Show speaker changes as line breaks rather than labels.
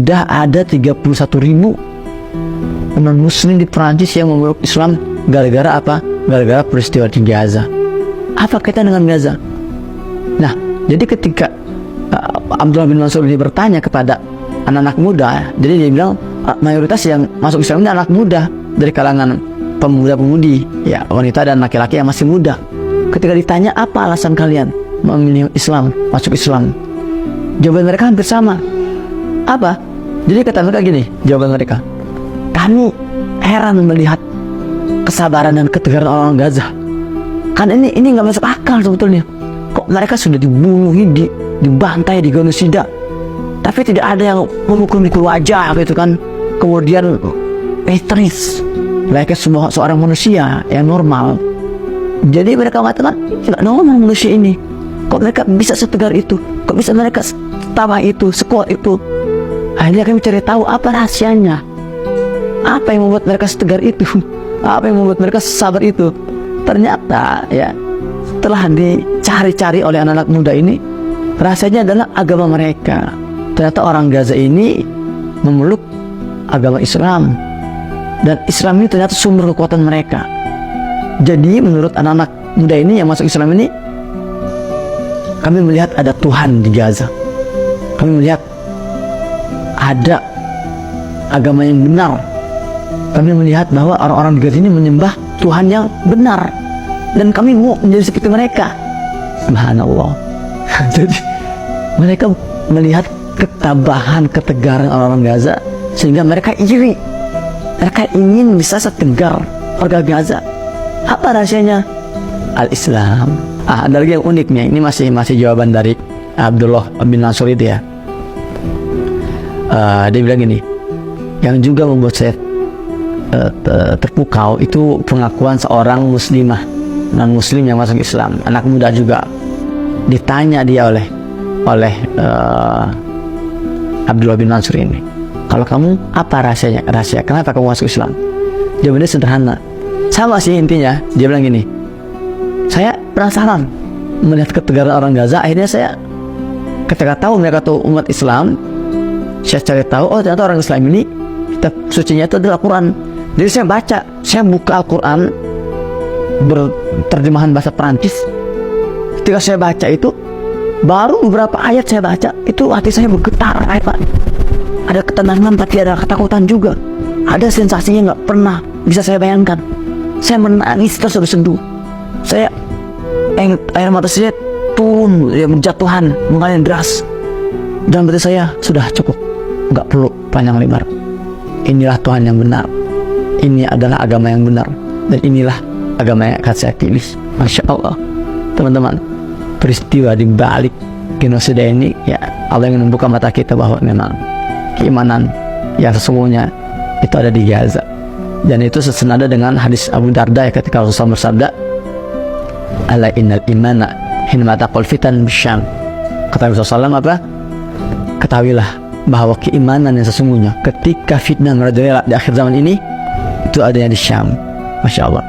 Sudah ada 31.000 non muslim di Prancis yang memeluk Islam gara-gara apa? Gara-gara peristiwa di Gaza. Apa kaitan dengan Gaza? Nah, jadi ketika Abdullah bin Mansur ini bertanya kepada anak-anak muda, jadi dia bilang mayoritas yang masuk Islam ini anak muda dari kalangan pemuda-pemudi, ya, wanita dan laki-laki yang masih muda. Ketika ditanya apa alasan kalian memilih Islam, masuk Islam, jawaban mereka hampir sama. Apa? Jadi kata mereka gini, jawaban mereka, kami heran melihat kesabaran dan ketegaran orang Gaza. Kan ini nggak masuk akal sebetulnya. Kok mereka sudah dibunuh, dibantai, digenosida, tapi tidak ada yang memukul wajah gitu kan. Kemudian histeris, mereka semua seorang manusia yang normal. Jadi mereka mengatakan tidak normal manusia ini. Kok mereka bisa setegar itu? Kok bisa mereka setabah itu, sekuat itu? Akhirnya kami cari tahu apa rahasianya. Apa yang membuat mereka setegar itu? Apa yang membuat mereka sabar itu? Ternyata ya, setelah dicari-cari oleh anak-anak muda ini, rahasianya adalah agama mereka. Ternyata orang Gaza ini memeluk agama Islam, dan Islam ini ternyata sumber kekuatan mereka. Jadi menurut anak-anak muda ini yang masuk Islam ini, kami melihat ada Tuhan di Gaza. Kami melihat ada agama yang benar. Kami melihat bahwa orang-orang di Gaza ini menyembah Tuhan yang benar, dan kami mau menjadi seperti mereka. Subhanallah. Jadi mereka melihat ketabahan, ketegaran orang-orang Gaza, sehingga mereka iri. Mereka ingin bisa setegar warga Gaza. Apa rahasianya? Al-Islam. Ada lagi yang uniknya. Ini masih jawaban dari Abdullah bin Mansur itu ya. Dia bilang gini, yang juga membuat saya terpukau itu pengakuan seorang muslimah non muslim yang masuk Islam, anak muda juga. Ditanya dia oleh Abdullah bin Mansur ini, kalau kamu apa rahasia kenapa kamu masuk Islam? Jawabannya sederhana, sama sih intinya. Dia bilang gini, saya penasaran melihat ketegaran orang Gaza. Akhirnya saya ketika tahu mereka tuh umat Islam, saya cari tahu, oh ternyata orang Islam ini kitab sucinya itu adalah Al-Quran. Jadi saya baca, saya buka Al-Quran berterjemahan bahasa Perancis. Ketika saya baca itu, baru beberapa ayat saya baca, itu hati saya bergetar, Pak. Ada ketenangan tapi ada ketakutan juga. Ada sensasinya nggak pernah bisa saya bayangkan. Saya menangis terus bersendu. Saya air mata saya turun, ya, berjatuhan, mengalir deras. Dan berarti saya sudah cukup, nggak perlu panjang lebar. Inilah Tuhan yang benar. Ini adalah agama yang benar, dan inilah agama yang akan saya pilih. Masya Allah, teman-teman, peristiwa di balik genosida ini, ya, Allah yang membuka mata kita bahwa memang keimanan yang sesungguhnya itu ada di Gaza. Dan itu sesenada dengan hadis Abu Darda ya, ketika Rasulullah bersabda, ala innal imana hina taqul fitan bisyam. Kata Rasulullah apa? Ketahuilah bahwa keimanan yang sesungguhnya ketika fitnah merajalela di akhir zaman ini, itu adanya di Syam. Masya Allah.